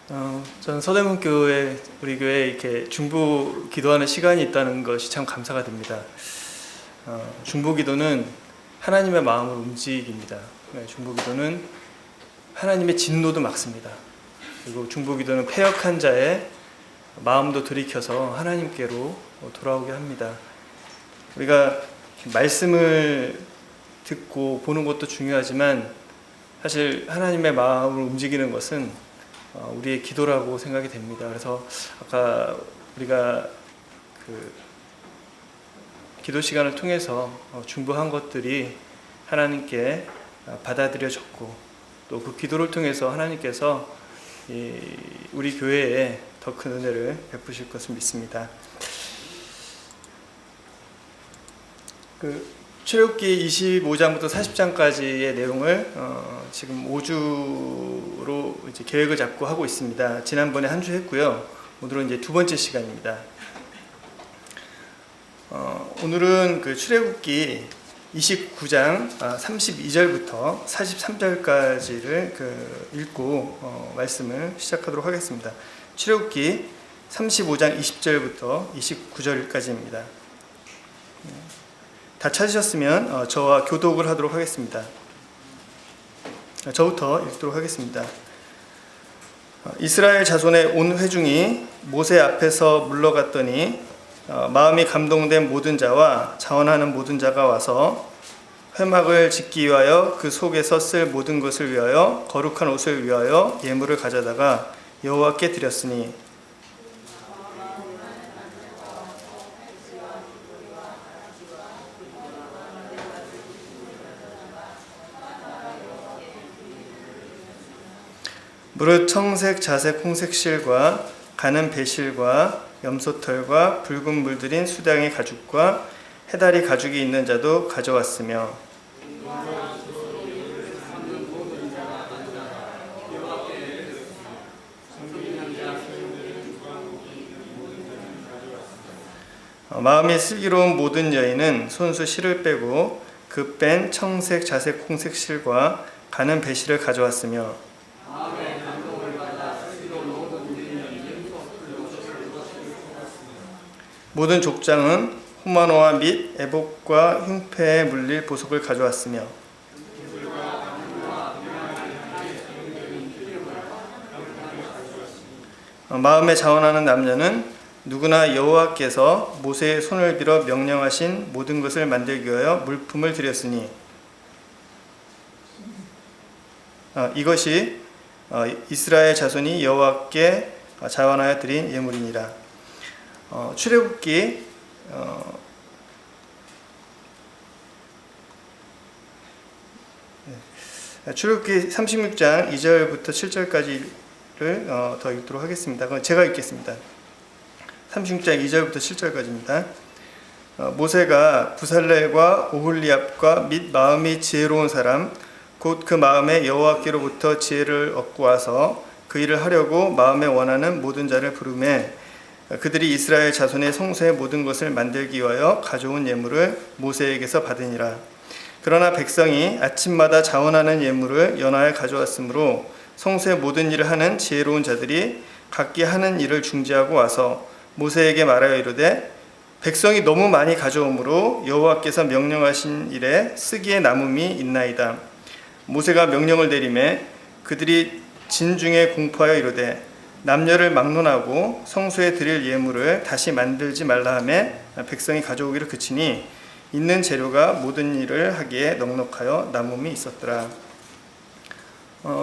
저는 서대문교회 우리 교회에 이렇게 중보 기도하는 시간이 있다는 것이 참 감사가 됩니다. 중보 기도는 하나님의 마음을 움직입니다. 중보 기도는 하나님의 진노도 막습니다. 그리고 중보 기도는 패역한 자의 마음도 돌이켜서 하나님께로 돌아오게 합니다. 우리가 말씀을 듣고 보는 것도 중요하지만 사실 하나님의 마음을 움직이는 것은 우리의 기도라고 생각이 됩니다. 그래서 아까 우리가 기도 시간을 통해서 중보한 것들이 하나님께 받아들여졌고 또 그 기도를 통해서 하나님께서 우리 교회에 더 큰 은혜를 베푸실 것을 믿습니다. 출애굽기 25장부터 40장까지의 내용을 지금 5주로 이제 계획을 잡고 하고 있습니다. 지난번에 한 주 했고요. 오늘은 이제 두 번째 시간입니다. 오늘은 출애굽기 29장 32절부터 43절까지를 읽고 말씀을 시작하도록 하겠습니다. 출애굽기 35장 20절부터 29절까지입니다. 다 찾으셨으면 저와 교독을 하도록 하겠습니다. 저부터 읽도록 하겠습니다. 이스라엘 자손의 온 회중이 모세 앞에서 물러갔더니 마음이 감동된 모든 자와 자원하는 모든 자가 와서 회막을 짓기 위하여 그 속에서 쓸 모든 것을 위하여 거룩한 옷을 위하여 예물을 가져다가 여호와께 드렸으니 무릇 청색, 자색, 홍색 실과 가는 배실과 염소털과 붉은 물들인 수당의 가죽과 해다리 가죽이 있는 자도 가져왔으며 마음이 슬기로운 모든 여인은 손수 실을 빼고 그 뺀 청색, 자색, 홍색 실과 가는 배실을 가져왔으며 모든 족장은 호마노와 및 애복과 흉패에 물릴 보석을 가져왔으며 마음에 자원하는 남녀는 누구나 여호와께서 모세의 손을 빌어 명령하신 모든 것을 만들기 위하여 물품을 드렸으니 이것이 이스라엘 자손이 여호와께 자원하여 드린 예물이니라. 출애굽기 출애굽기 36장 2절부터 7절까지를 더 읽도록 하겠습니다. 그럼 제가 읽겠습니다. 36장 2절부터 7절까지입니다. 모세가 부살렐과 오홀리압과 및 마음이 지혜로운 사람 곧 그 마음에 여호와께로부터 지혜를 얻고 와서 그 일을 하려고 마음에 원하는 모든 자를 부르매 그들이 이스라엘 자손의 성소의 모든 것을 만들기 위하여 가져온 예물을 모세에게서 받으니라. 그러나 백성이 아침마다 자원하는 예물을 연하여 가져왔으므로 성소의 모든 일을 하는 지혜로운 자들이 각기 하는 일을 중지하고 와서 모세에게 말하여 이르되 백성이 너무 많이 가져오므로 여호와께서 명령하신 일에 쓰기에 남음이 있나이다. 모세가 명령을 내리매 그들이 진중에 공포하여 이르되 남녀를 막론하고 성소에 드릴 예물을 다시 만들지 말라 하며 백성이 가져오기를 그치니 있는 재료가 모든 일을 하기에 넉넉하여 남음이 있었더라.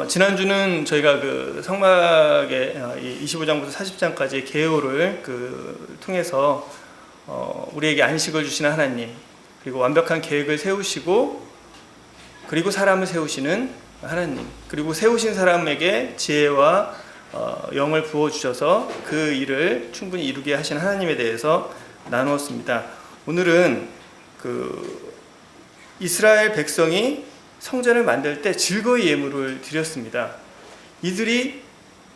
지난주는 저희가 성막의 25장부터 40장까지의 계율을 통해서 우리에게 안식을 주시는 하나님, 그리고 완벽한 계획을 세우시고 그리고 사람을 세우시는 하나님, 그리고 세우신 사람에게 지혜와 영을 부어주셔서 그 일을 충분히 이루게 하신 하나님에 대해서 나누었습니다. 오늘은 이스라엘 백성이 성전을 만들 때 즐거이 예물을 드렸습니다. 이들이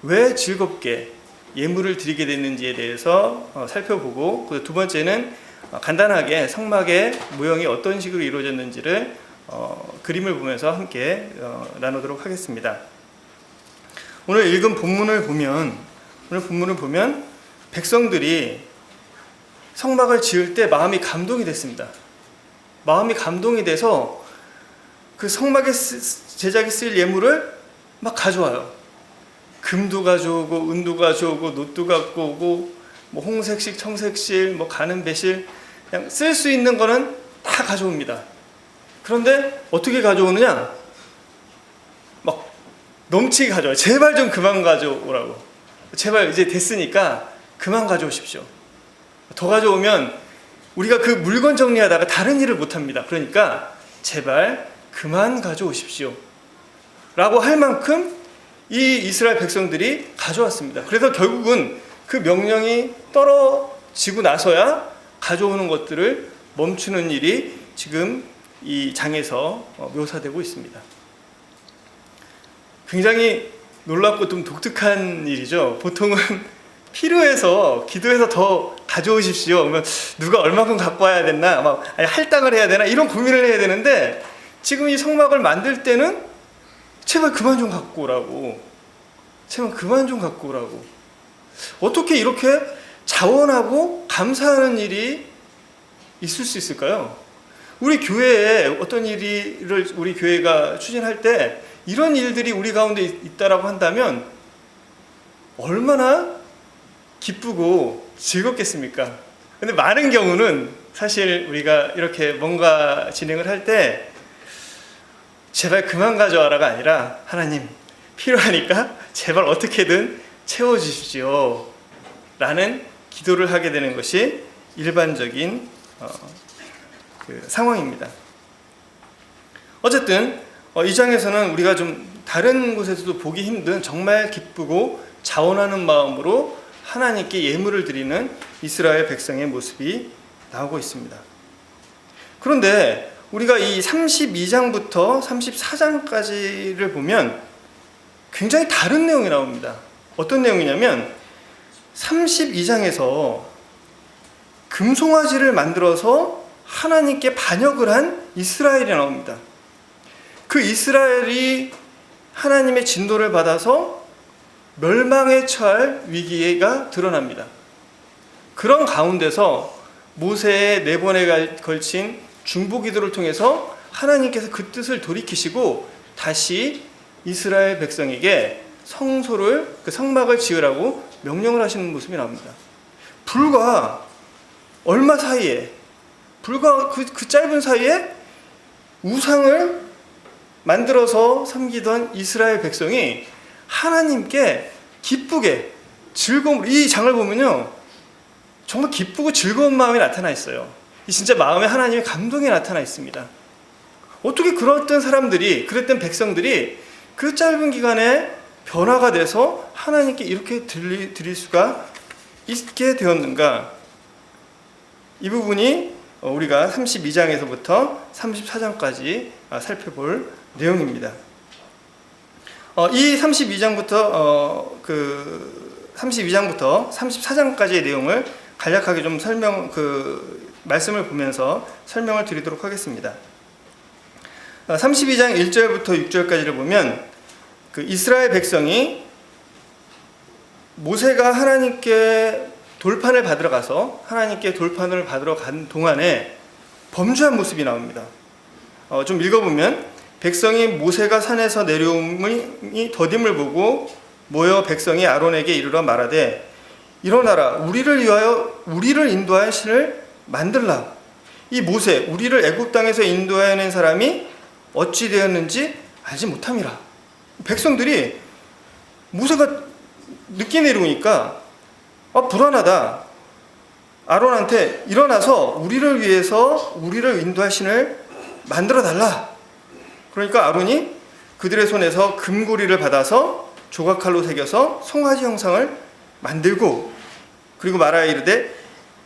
왜 즐겁게 예물을 드리게 됐는지에 대해서 살펴보고, 두 번째는 간단하게 성막의 모형이 어떤 식으로 이루어졌는지를 그림을 보면서 함께 나누도록 하겠습니다. 오늘 읽은 본문을 보면 백성들이 성막을 지을 때 마음이 감동이 됐습니다. 마음이 감동이 돼서 그 성막에 제작에 쓸 예물을 막 가져와요. 금도 가져오고 은도 가져오고 놋도 갖고 오고 뭐 홍색실, 청색실, 뭐 가는 배실, 그냥 쓸 수 있는 거는 다 가져옵니다. 그런데 어떻게 가져오느냐? 막 넘치게 가져와요. 제발 좀 그만 가져오라고. 제발 이제 됐으니까 그만 가져오십시오. 더 가져오면 우리가 그 물건 정리하다가 다른 일을 못합니다. 그러니까 제발 그만 가져오십시오 라고 할 만큼 이 이스라엘 백성들이 가져왔습니다. 그래서 결국은 그 명령이 떨어지고 나서야 가져오는 것들을 멈추는 일이 지금 이 장에서 묘사되고 있습니다. 굉장히 놀랍고 좀 독특한 일이죠. 보통은 필요해서 기도해서 더 가져오십시오. 그러면 누가 얼마큼 갖고 와야 되나, 막 할당을 해야 되나 이런 고민을 해야 되는데 지금 이 성막을 만들 때는 제발 그만 좀 갖고 오라고. 제발 그만 좀 갖고 오라고. 어떻게 이렇게 자원하고 감사하는 일이 있을 수 있을까요? 우리 교회에 어떤 일을 우리 교회가 추진할 때 이런 일들이 우리 가운데 있다라고 한다면 얼마나 기쁘고 즐겁겠습니까? 근데 많은 경우는 사실 우리가 이렇게 뭔가 진행을 할 때 제발 그만 가져와라가 아니라 하나님 필요하니까 제발 어떻게든 채워주십시오 라는 기도를 하게 되는 것이 일반적인 상황입니다. 어쨌든 이 장에서는 우리가 좀 다른 곳에서도 보기 힘든 정말 기쁘고 자원하는 마음으로 하나님께 예물을 드리는 이스라엘 백성의 모습이 나오고 있습니다. 그런데 우리가 이 32장부터 34장까지를 보면 굉장히 다른 내용이 나옵니다. 어떤 내용이냐면 32장에서 금송아지를 만들어서 하나님께 반역을 한 이스라엘이 나옵니다. 그 이스라엘이 하나님의 진노를 받아서 멸망에 처할 위기가 드러납니다. 그런 가운데서 모세의 4번에 걸친 중보기도를 통해서 하나님께서 그 뜻을 돌이키시고 다시 이스라엘 백성에게 성소를, 그 성막을 지으라고 명령을 하시는 모습이 나옵니다. 불과 얼마 사이에, 불과 그 짧은 사이에 우상을 만들어서 섬기던 이스라엘 백성이 하나님께 기쁘게 즐거움으로, 이 장을 보면요 정말 기쁘고 즐거운 마음이 나타나 있어요. 이 진짜 마음에 하나님의 감동이 나타나 있습니다. 어떻게 그랬던 사람들이, 그랬던 백성들이 그 짧은 기간에 변화가 돼서 하나님께 이렇게 드릴 수가 있게 되었는가? 이 부분이 우리가 32장에서부터 34장까지 살펴볼 내용입니다. 이 32장부터 34장까지의 내용을 간략하게 좀 말씀을 보면서 설명을 드리도록 하겠습니다. 32장 1절부터 6절까지를 보면 그 이스라엘 백성이 모세가 하나님께 돌판을 받으러 가서 하나님께 돌판을 받으러 간 동안에 범죄한 모습이 나옵니다. 좀 읽어보면 백성이 모세가 산에서 내려옴이 더딤을 보고 모여 백성이 아론에게 이르러 말하되 일어나라 우리를 위하여 우리를 인도할 신을 만들라. 이 모세 우리를 애굽 땅에서 인도해낸 사람이 어찌 되었는지 알지 못함이라. 백성들이 모세가 늦게 내려오니까 불안하다. 아론한테 일어나서 우리를 위해서 우리를 인도할 신을 만들어 달라. 그러니까 아론이 그들의 손에서 금고리를 받아서 조각칼로 새겨서 송아지 형상을 만들고 그리고 말하여 이르되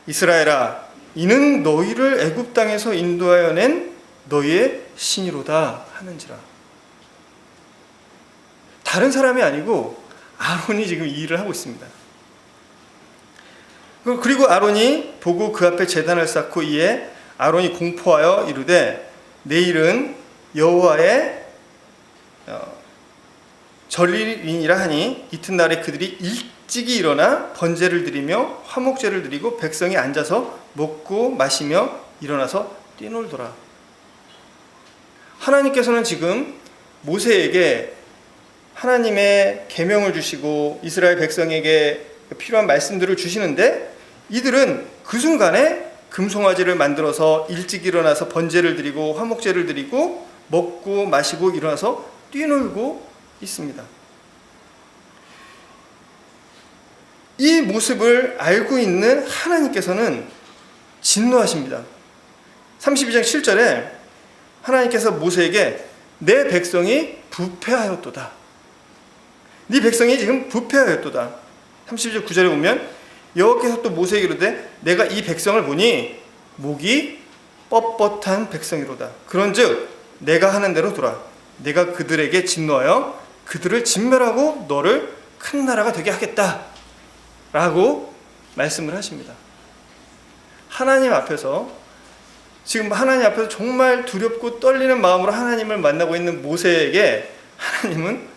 이스라엘아 이는 너희를 애굽 땅에서 인도하여 낸 너희의 신이로다 하는지라. 다른 사람이 아니고 아론이 지금 이 일을 하고 있습니다. 그리고 아론이 보고 그 앞에 제단을 쌓고 이에 아론이 공포하여 이르되 내일은 여호와의 절일이니라 하니 이튿날에 그들이 일찍이 일어나 번제를 드리며 화목제를 드리고 백성이 앉아서 먹고 마시며 일어나서 뛰놀더라. 하나님께서는 지금 모세에게 하나님의 계명을 주시고 이스라엘 백성에게 필요한 말씀들을 주시는데, 이들은 그 순간에 금송아지를 만들어서 일찍 일어나서 번제를 드리고 화목제를 드리고 먹고 마시고 일어나서 뛰놀고 있습니다. 이 모습을 알고 있는 하나님께서는 진노하십니다. 32장 7절에 하나님께서 모세에게 내 백성이 부패하였도다. 네 백성이 지금 부패하였도다. 32절 9절에 보면 여호와께서 또 모세에게 이르되 내가 이 백성을 보니 목이 뻣뻣한 백성이로다. 그런즉 내가 하는 대로 두라. 내가 그들에게 진노하여 그들을 진멸하고 너를 큰 나라가 되게 하겠다 라고 말씀을 하십니다. 하나님 앞에서, 지금 하나님 앞에서 정말 두렵고 떨리는 마음으로 하나님을 만나고 있는 모세에게 하나님은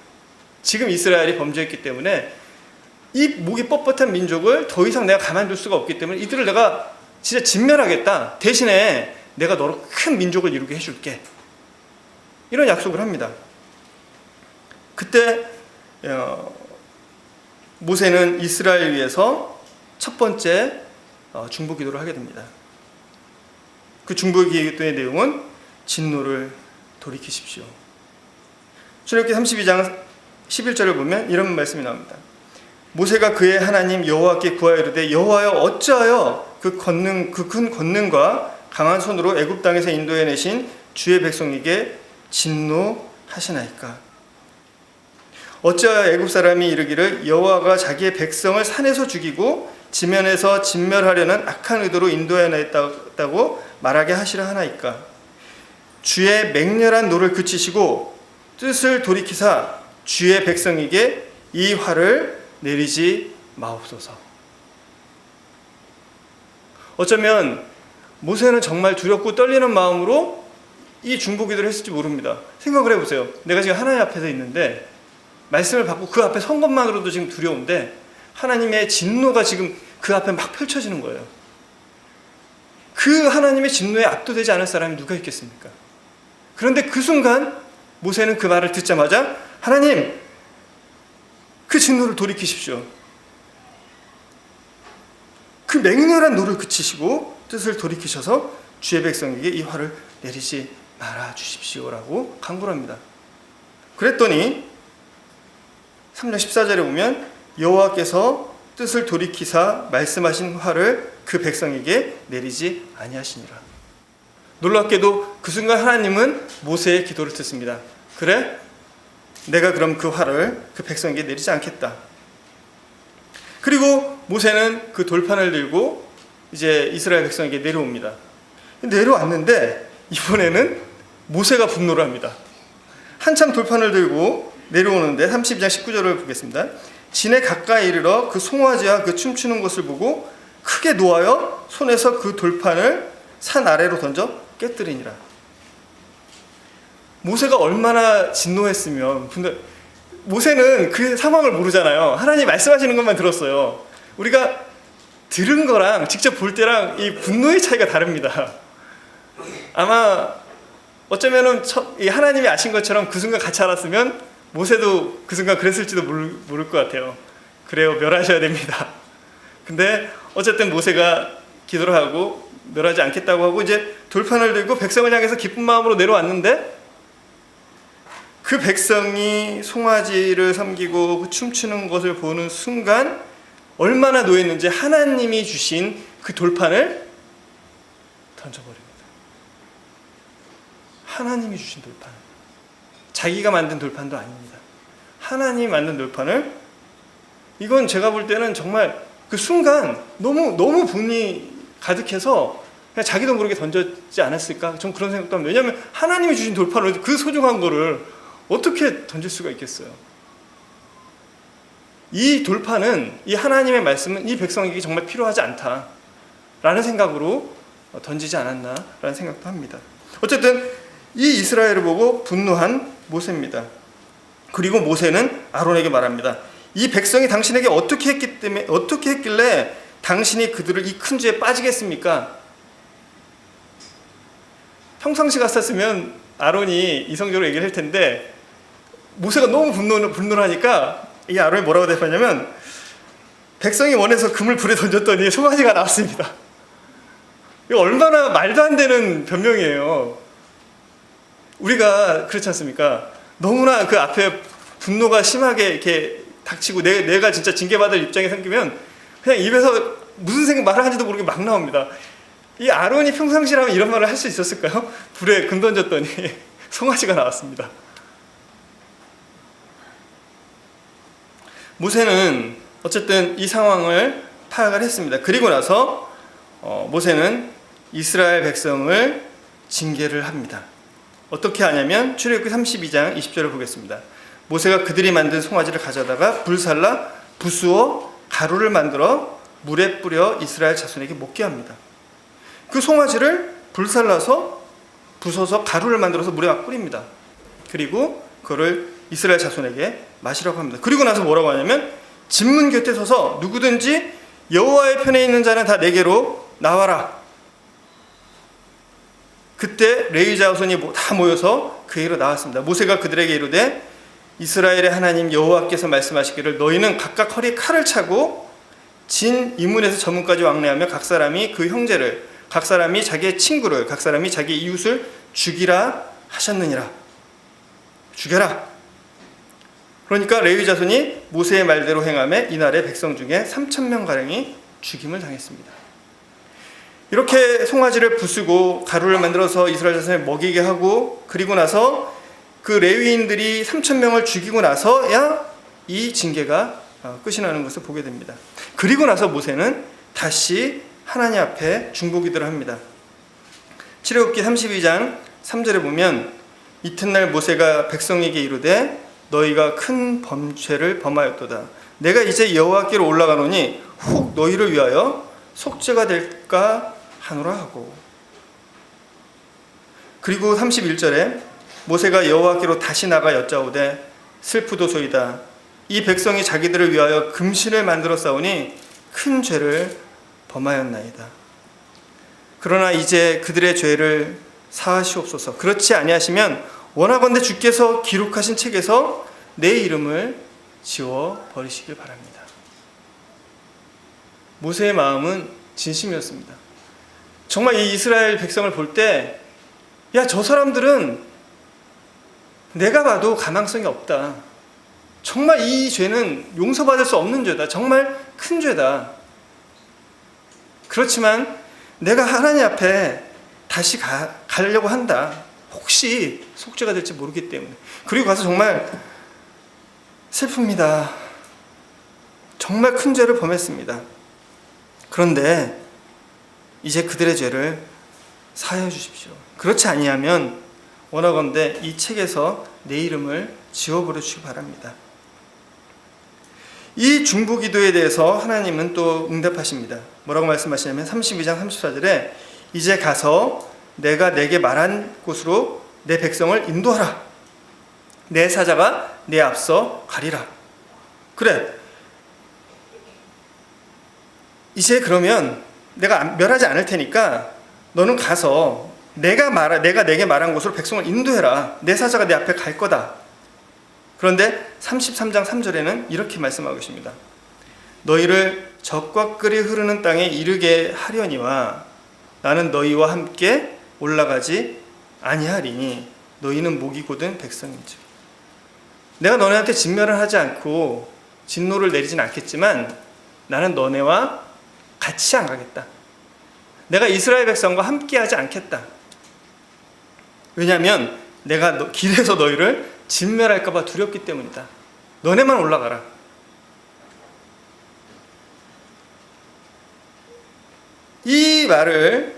지금 이스라엘이 범죄했기 때문에 이 목이 뻣뻣한 민족을 더 이상 내가 가만둘 수가 없기 때문에 이들을 내가 진짜 진멸하겠다. 대신에 내가 너로 큰 민족을 이루게 해줄게. 이런 약속을 합니다. 그때 모세는 이스라엘 위해서 첫 번째 중보 기도를 하게 됩니다. 그 중보 기도의 내용은 진노를 돌이키십시오. 출애굽기 32장 11절을 보면 이런 말씀이 나옵니다. 모세가 그의 하나님 여호와께 구하여 이르되 여호와여 어찌하여 그 큰 권능과 강한 손으로 애굽 땅에서 인도해 내신 주의 백성에게 진노하시나이까. 어찌하여 애굽 사람이 이르기를 여호와가 자기의 백성을 산에서 죽이고 지면에서 진멸하려는 악한 의도로 인도해 냈다고 말하게 하시라 하나이까. 주의 맹렬한 노를 그치시고 뜻을 돌이키사 주의 백성에게 이 화를 내리지 마옵소서. 어쩌면 모세는 정말 두렵고 떨리는 마음으로 이 중보기도를 했을지 모릅니다. 생각을 해보세요. 내가 지금 하나님 앞에서 있는데 말씀을 받고 그 앞에 선 것만으로도 지금 두려운데 하나님의 진노가 지금 그 앞에 막 펼쳐지는 거예요. 그 하나님의 진노에 압도되지 않을 사람이 누가 있겠습니까? 그런데 그 순간 모세는 그 말을 듣자마자 하나님, 그 진노를 돌이키십시오. 그 맹렬한 노를 그치시고 뜻을 돌이키셔서 주의 백성에게 이 화를 내리지 말아 주십시오라고 간구를 합니다. 그랬더니 3장 14절에 보면 여호와께서 뜻을 돌이키사 말씀하신 화를 그 백성에게 내리지 아니하시니라. 놀랍게도 그 순간 하나님은 모세의 기도를 듣습니다. 그래? 내가 그럼 그 화를 그 백성에게 내리지 않겠다. 그리고 모세는 그 돌판을 들고 이제 이스라엘 백성에게 내려옵니다. 내려왔는데 이번에는 모세가 분노를 합니다. 한참 돌판을 들고 내려오는데 32장 19절을 보겠습니다. 진에 가까이 이르러 그 송아지와 그 춤추는 것을 보고 크게 노하여 손에서 그 돌판을 산 아래로 던져 깨뜨리니라. 모세가 얼마나 진노했으면, 근데 모세는 그 상황을 모르잖아요. 하나님 말씀하시는 것만 들었어요. 우리가 들은 거랑 직접 볼 때랑 이 분노의 차이가 다릅니다. 아마 어쩌면은 이 하나님이 아신 것처럼 그 순간 같이 알았으면 모세도 그 순간 그랬을지도 모를 것 같아요. 그래요, 멸하셔야 됩니다. 근데 어쨌든 모세가 기도를 하고 멸하지 않겠다고 하고 이제 돌판을 들고 백성을 향해서 기쁜 마음으로 내려왔는데 그 백성이 송아지를 섬기고 춤추는 것을 보는 순간 얼마나 노했는지 하나님이 주신 그 돌판을 던져버립니다. 하나님이 주신 돌판, 자기가 만든 돌판도 아닙니다. 하나님이 만든 돌판을, 이건 제가 볼 때는 정말 그 순간 너무 분이 가득해서 그냥 자기도 모르게 던졌지 않았을까? 전 그런 생각도 합니다. 왜냐하면 하나님이 주신 돌판을, 그 소중한 거를 어떻게 던질 수가 있겠어요? 이 돌판은, 이 하나님의 말씀은 이 백성에게 정말 필요하지 않다라는 생각으로 던지지 않았나라는 생각도 합니다. 어쨌든 이 이스라엘을 보고 분노한 모세입니다. 그리고 모세는 아론에게 말합니다. 이 백성이 당신에게 어떻게 했길래 당신이 그들을 이 큰 죄에 빠지겠습니까? 평상시 같았으면 아론이 이성적으로 얘기를 할 텐데 모세가 너무 분노하니까 이 아론이 뭐라고 대답하냐면 백성이 원해서 금을 불에 던졌더니 송아지가 나왔습니다. 이거 얼마나 말도 안 되는 변명이에요. 우리가 그렇지 않습니까? 너무나 그 앞에 분노가 심하게 이렇게 닥치고 내가 진짜 징계받을 입장에 생기면 그냥 입에서 무슨 말을 하는지도 모르게 막 나옵니다. 이 아론이 평상시라면 이런 말을 할 수 있었을까요? 불에 금 던졌더니 송아지가 나왔습니다. 모세는 어쨌든 이 상황을 파악을 했습니다. 그리고 나서 모세는 이스라엘 백성을 징계를 합니다. 어떻게 하냐면 출애굽기 32장 20절을 보겠습니다. 모세가 그들이 만든 송아지를 가져다가 불살라 부수어 가루를 만들어 물에 뿌려 이스라엘 자손에게 먹게 합니다. 그 송아지를 불살라서 부숴서 가루를 만들어서 물에 막 뿌립니다. 그리고 그거를 이스라엘 자손에게 마시라고 합니다. 그리고 나서 뭐라고 하냐면 진문 곁에 서서 누구든지 여호와의 편에 있는 자는 다 내게로 나와라. 그때 레위 자손이 다 모여서 그에게로 나왔습니다. 모세가 그들에게 이르되 이스라엘의 하나님 여호와께서 말씀하시기를 너희는 각각 허리에 칼을 차고 진 이문에서 저문까지 왕래하며 각 사람이 그 형제를 각 사람이 자기의 친구를 각 사람이 자기 이웃을 죽이라 하셨느니라. 죽여라. 그러니까 레위 자손이 모세의 말대로 행하며 이날에 백성 중에 3,000명가량이 죽임을 당했습니다. 이렇게 송아지를 부수고 가루를 만들어서 이스라엘 자손에 먹이게 하고 그리고 나서 그 레위인들이 3,000명을 죽이고 나서야 이 징계가 끝이 나는 것을 보게 됩니다. 그리고 나서 모세는 다시 하나님 앞에 중보기도를 합니다. 출애굽기 32장 3절에 보면 이튿날 모세가 백성에게 이르되 너희가 큰 범죄를 범하였도다. 내가 이제 여호와께로 올라가노니 혹 너희를 위하여 속죄가 될까 하노라 하고. 그리고 31절에 모세가 여호와께로 다시 나가 여짜오되 슬프도소이다. 이 백성이 자기들을 위하여 금신을 만들어 싸우니 큰 죄를 범하였나이다. 그러나 이제 그들의 죄를 사하시옵소서. 그렇지 아니하시면 원하건대 주께서 기록하신 책에서 내 이름을 지워 버리시길 바랍니다. 모세의 마음은 진심이었습니다. 정말 이 이스라엘 백성을 볼 때 야, 저 사람들은 내가 봐도 가망성이 없다. 정말 이 죄는 용서받을 수 없는 죄다. 정말 큰 죄다. 그렇지만 내가 하나님 앞에 다시 가려고 한다. 혹시 속죄가 될지 모르기 때문에. 그리고 가서 정말 슬픕니다. 정말 큰 죄를 범했습니다. 그런데 이제 그들의 죄를 사하여 주십시오. 그렇지 아니하면 원하건대 이 책에서 내 이름을 지워버려 주시기 바랍니다. 이 중보기도에 대해서 하나님은 또 응답하십니다. 뭐라고 말씀하시냐면 32장 34절에 이제 가서 내가 내게 말한 곳으로 내 백성을 인도하라. 내 사자가 내 앞서 가리라. 그래. 이제 그러면 내가 멸하지 않을 테니까 너는 가서 내가 내게 말한 곳으로 백성을 인도해라. 내 사자가 내 앞에 갈 거다. 그런데 33장 3절에는 이렇게 말씀하고 계십니다. 너희를 적과 끓이 흐르는 땅에 이르게 하려니와 나는 너희와 함께 올라가지 아니하리니 너희는 목이 곧은 백성인즉. 내가 너네한테 진멸을 하지 않고 진노를 내리진 않겠지만 나는 너네와 같이 안 가겠다. 내가 이스라엘 백성과 함께 하지 않겠다. 왜냐하면 내가 길에서 너희를 진멸할까 봐 두렵기 때문이다. 너네만 올라가라. 이 말을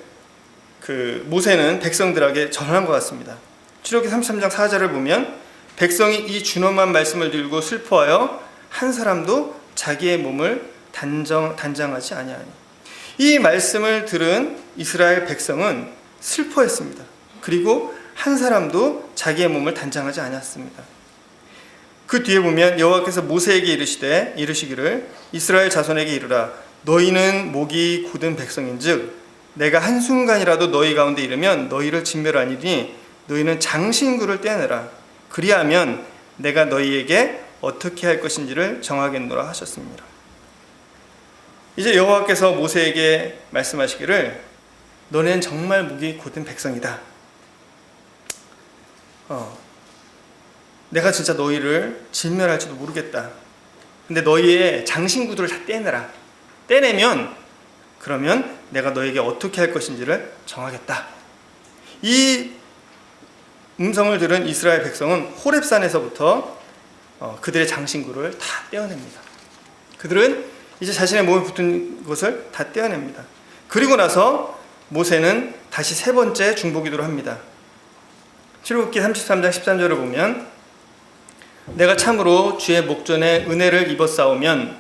모세는 백성들에게 전한 것 같습니다. 출애굽기 33장 4절을 보면 백성이 이 준엄한 말씀을 들고 슬퍼하여 한 사람도 자기의 몸을 단장하지 아니하니. 이 말씀을 들은 이스라엘 백성은 슬퍼했습니다. 그리고 한 사람도 자기의 몸을 단장하지 않았습니다. 그 뒤에 보면 여호와께서 모세에게 이르시기를 이스라엘 자손에게 이르라 너희는 목이 곧은 백성인즉 내가 한순간이라도 너희 가운데 이르면 너희를 진멸하니니 너희는 장신구를 떼어내라 그리하면 내가 너희에게 어떻게 할 것인지를 정하겠노라 하셨습니다. 이제 여호와께서 모세에게 말씀하시기를 너는 정말 목이 곧은 백성이다. 내가 진짜 너희를 진멸할지도 모르겠다. 근데 너희의 장신구들을 다 떼내라. 떼내면 그러면 내가 너에게 어떻게 할 것인지를 정하겠다. 이 음성을 들은 이스라엘 백성은 호렙산에서부터 그들의 장신구를 다 떼어냅니다. 그들은 이제 자신의 몸에 붙은 것을 다 떼어냅니다. 그리고 나서 모세는 다시 세 번째 중보기도를 합니다. 출애굽기 33장 13절을 보면 내가 참으로 주의 목전에 은혜를 입었사오면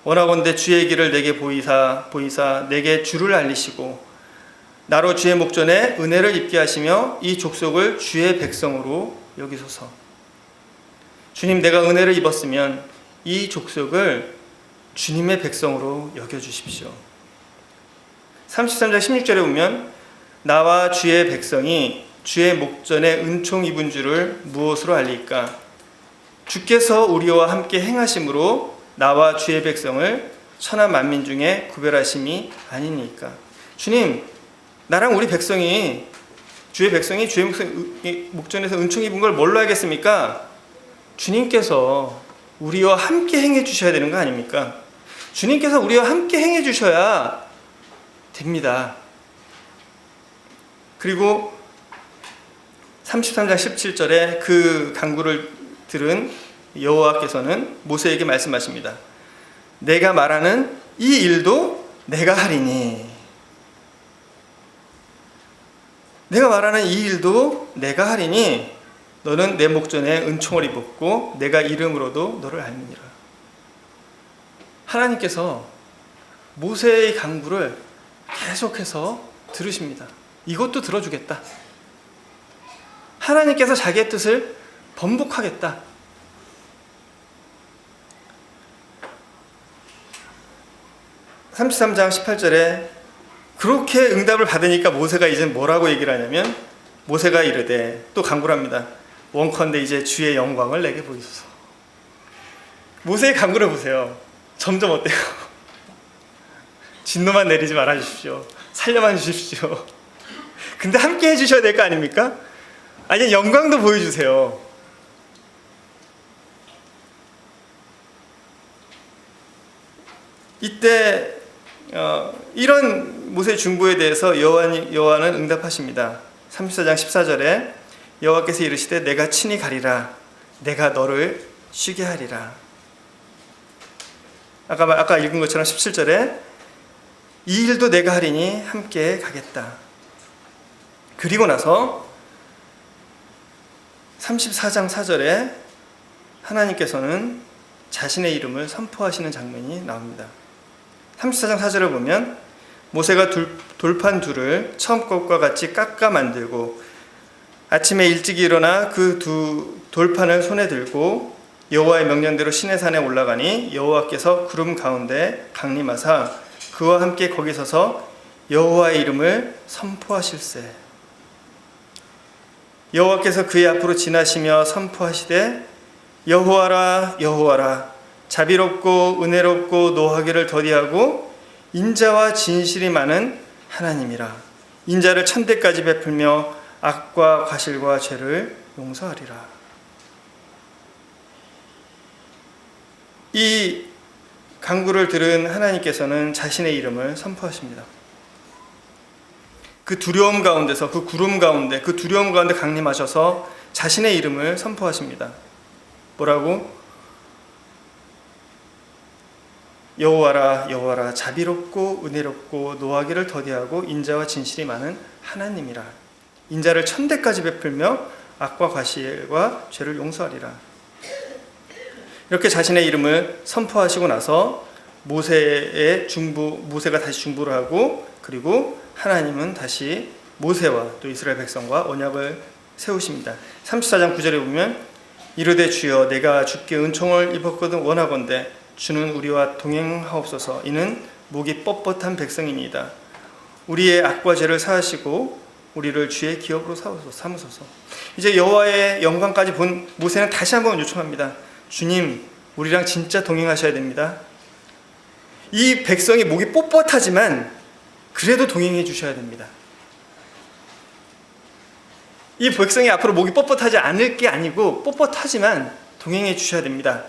원하건대 주의 길을 내게 보이사 내게 주를 알리시고 나로 주의 목전에 은혜를 입게 하시며 이 족속을 주의 백성으로 여기소서. 주님, 내가 은혜를 입었으면 이 족속을 주님의 백성으로 여겨주십시오. 33장 16절에 보면 나와 주의 백성이 주의 목전에 은총 입은 줄을 무엇으로 알리까? 주께서 우리와 함께 행하심으로 나와 주의 백성을 천하 만민 중에 구별하심이 아니니까. 주님, 나랑 우리 백성이 주의 목전에서 은총 입은 걸 뭘로 알겠습니까? 주님께서 우리와 함께 행해 주셔야 되는 거 아닙니까? 주님께서 우리와 함께 행해 주셔야 됩니다. 그리고 33장 17절에 그 간구를 들은 여호와께서는 모세에게 말씀하십니다. 내가 말하는 이 일도 내가 하리니. 내가 말하는 이 일도 내가 하리니 너는 내 목전에 은총을 입었고 내가 이름으로도 너를 알미니라. 하나님께서 모세의 간구를 계속해서 들으십니다. 이것도 들어주겠다. 하나님께서 자기의 뜻을 번복하겠다. (33장 18절에) 그렇게 응답을 받으니까 모세가 이제 뭐라고 얘기를 하냐면 모세가 이르되 또 간구를 합니다. 원컨대 이제 주의 영광을 내게 보이소서. 모세의 간구를 보세요. 점점 어때요? 진노만 내리지 말아 주십시오. 살려만 주십시오. 근데 함께 해주셔야 될 거 아닙니까? 아니, 영광도 보여주세요. 이때 이런 모세의 중보에 대해서 여호와는 응답하십니다. 34장 14절에 여호와께서 이르시되 내가 친히 가리라. 내가 너를 쉬게 하리라. 아까 읽은 것처럼 17절에 이 일도 내가 하리니 함께 가겠다. 그리고 나서 34장 4절에 하나님께서는 자신의 이름을 선포하시는 장면이 나옵니다. 34장 4절을 보면 모세가 돌판 둘을 처음 것과 같이 깎아 만들고 아침에 일찍 일어나 그 두 돌판을 손에 들고 여호와의 명령대로 시내산에 올라가니 여호와께서 구름 가운데 강림하사 그와 함께 거기 서서 여호와의 이름을 선포하실세. 여호와께서 그의 앞으로 지나시며 선포하시되 여호와라 여호와라 자비롭고 은혜롭고 노하기를 더디하고 인자와 진실이 많은 하나님이라. 인자를 천대까지 베풀며 악과 과실과 죄를 용서하리라. 이 간구를 들은 하나님께서는 자신의 이름을 선포하십니다. 그 두려움 가운데서, 그 구름 가운데, 그 두려움 가운데 강림하셔서 자신의 이름을 선포하십니다. 뭐라고? 여호와라 여호와라 자비롭고 은혜롭고 노하기를 더디하고 인자와 진실이 많은 하나님이라. 인자를 천대까지 베풀며 악과 과실과 죄를 용서하리라. 이렇게 자신의 이름을 선포하시고 나서 모세가 다시 중보를 하고, 그리고 하나님은 다시 모세와 또 이스라엘 백성과 언약을 세우십니다. 34장 9절에 보면 이르되 주여 내가 주께 은총을 입었거든 원하건대 주는 우리와 동행하옵소서. 이는 목이 뻣뻣한 백성이니이다. 우리의 악과 죄를 사하시고 우리를 주의 기업으로 삼으소서. 이제 여호와의 영광까지 본 모세는 다시 한번 요청합니다. 주님, 우리랑 진짜 동행하셔야 됩니다. 이 백성이 목이 뻣뻣하지만 그래도 동행해 주셔야 됩니다. 이 백성이 앞으로 목이 뻣뻣하지 않을 게 아니고 뻣뻣하지만 동행해 주셔야 됩니다.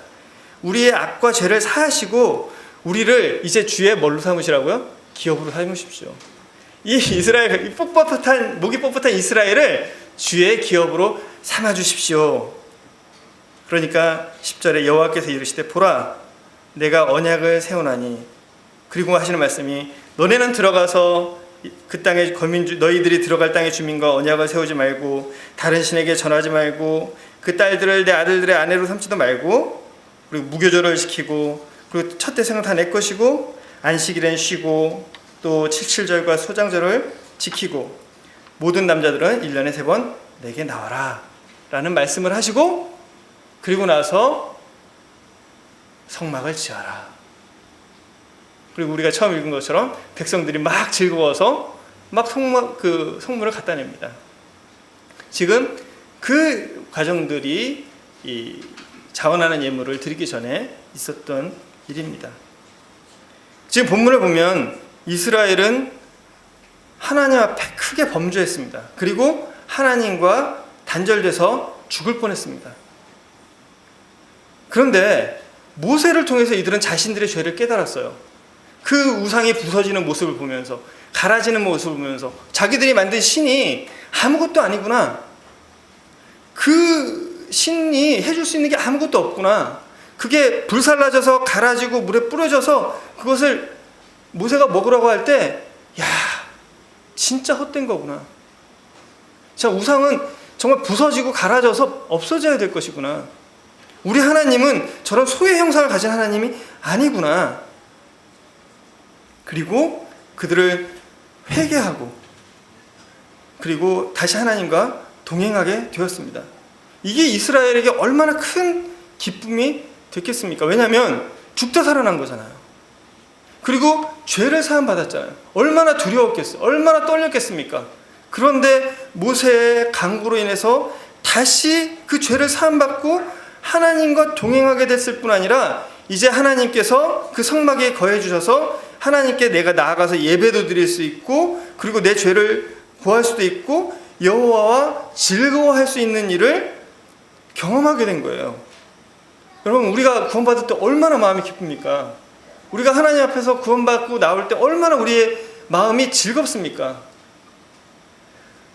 우리의 악과 죄를 사하시고 우리를 이제 주의 뭘로 삼으시라고요? 기업으로 삼으십시오. 이 이스라엘, 목이 뻣뻣한 이스라엘을 주의 기업으로 삼아 주십시오. 그러니까 10절에 여호와께서 이르시되 보라 내가 언약을 세우나니, 그리고 하시는 말씀이 너네는 들어가서 그 땅의 거민주 너희들이 들어갈 땅의 주민과 언약을 세우지 말고 다른 신에게 전하지 말고 그 딸들을 내 아들들의 아내로 삼지도 말고, 그리고 무교절을 지키고, 그리고 첫 대생은 다 내 것이고 안식일엔 쉬고 또 칠칠절과 소장절을 지키고 모든 남자들은 1년에 3번 내게 나와라 라는 말씀을 하시고, 그리고 나서 성막을 지어라. 그리고 우리가 처음 읽은 것처럼 백성들이 막 즐거워서 막 성물을 갖다 냅니다. 지금 그 과정들이 이 자원하는 예물을 드리기 전에 있었던 일입니다. 지금 본문을 보면 이스라엘은 하나님 앞에 크게 범죄했습니다. 그리고 하나님과 단절돼서 죽을 뻔했습니다. 그런데 모세를 통해서 이들은 자신들의 죄를 깨달았어요. 그 우상이 부서지는 모습을 보면서, 갈아지는 모습을 보면서 자기들이 만든 신이 아무것도 아니구나, 그 신이 해줄 수 있는 게 아무것도 없구나, 그게 불살라져서 갈아지고 물에 뿌려져서 그것을 모세가 먹으라고 할 때, 야, 진짜 헛된 거구나. 자, 우상은 정말 부서지고 갈아져서 없어져야 될 것이구나. 우리 하나님은 저런 소의 형상을 가진 하나님이 아니구나. 그리고 그들을 회개하고 그리고 다시 하나님과 동행하게 되었습니다. 이게 이스라엘에게 얼마나 큰 기쁨이 됐겠습니까? 왜냐하면 죽다 살아난 거잖아요. 그리고 죄를 사함받았잖아요. 얼마나 두려웠겠어요. 얼마나 떨렸겠습니까? 그런데 모세의 간구로 인해서 다시 그 죄를 사함받고 하나님과 동행하게 됐을 뿐 아니라 이제 하나님께서 그 성막에 거해 주셔서 하나님께 내가 나아가서 예배도 드릴 수 있고, 그리고 내 죄를 구할 수도 있고 여호와와 즐거워할 수 있는 일을 경험하게 된 거예요. 여러분, 우리가 구원받을 때 얼마나 마음이 기쁩니까? 우리가 하나님 앞에서 구원받고 나올 때 얼마나 우리의 마음이 즐겁습니까?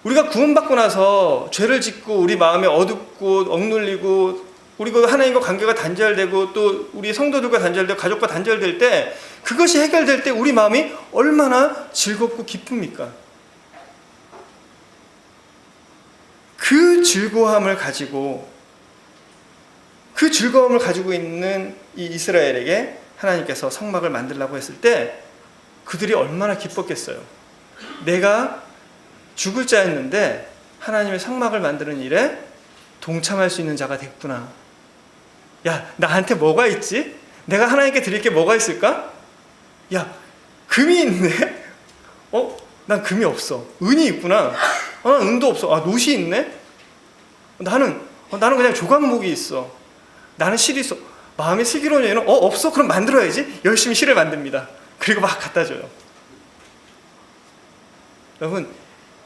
우리가 구원받고 나서 죄를 짓고 우리 마음이 어둡고 억눌리고, 그리고 하나님과 관계가 단절되고 또 우리 성도들과 단절되고 가족과 단절될 때, 그것이 해결될 때 우리 마음이 얼마나 즐겁고 기쁩니까? 그 즐거움을 가지고 있는 이 이스라엘에게 하나님께서 성막을 만들라고 했을 때 그들이 얼마나 기뻤겠어요. 내가 죽을 자였는데 하나님의 성막을 만드는 일에 동참할 수 있는 자가 됐구나. 야, 나한테 뭐가 있지? 내가 하나님께 드릴 게 뭐가 있을까? 야, 금이 있네? 난 금이 없어. 은이 있구나. 난 은도 없어. 노시 있네? 나는 그냥 조각목이 있어. 나는 실이 있어. 마음이 슬기로운 여인은 없어? 그럼 만들어야지. 열심히 실을 만듭니다. 그리고 막 갖다 줘요. 여러분,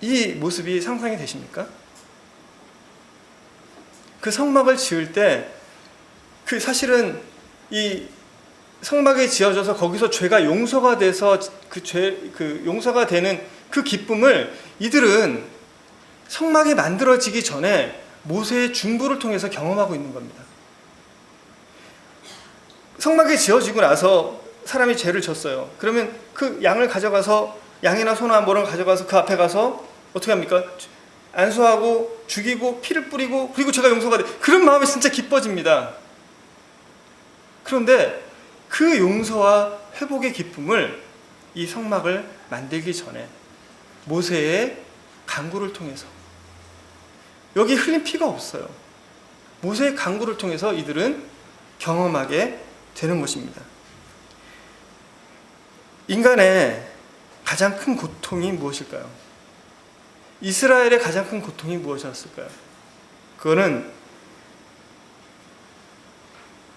이 모습이 상상이 되십니까? 그 성막을 지을 때 그 사실은 이 성막이 지어져서 거기서 죄가 용서가 돼서 용서가 되는 그 기쁨을 이들은 성막이 만들어지기 전에 모세의 중보를 통해서 경험하고 있는 겁니다. 성막이 지어지고 나서 사람이 죄를 졌어요. 그러면 그 양을 가져가서, 양이나 소나 뭐를 가져가서 그 앞에 가서 어떻게 합니까? 안수하고 죽이고 피를 뿌리고, 그리고 죄가 용서가 돼. 그런 마음이 진짜 기뻐집니다. 그런데 그 용서와 회복의 기쁨을 이 성막을 만들기 전에 모세의 간구를 통해서, 여기 흘린 피가 없어요. 모세의 간구를 통해서 이들은 경험하게 되는 것입니다. 인간의 가장 큰 고통이 무엇일까요? 이스라엘의 가장 큰 고통이 무엇이었을까요? 그거는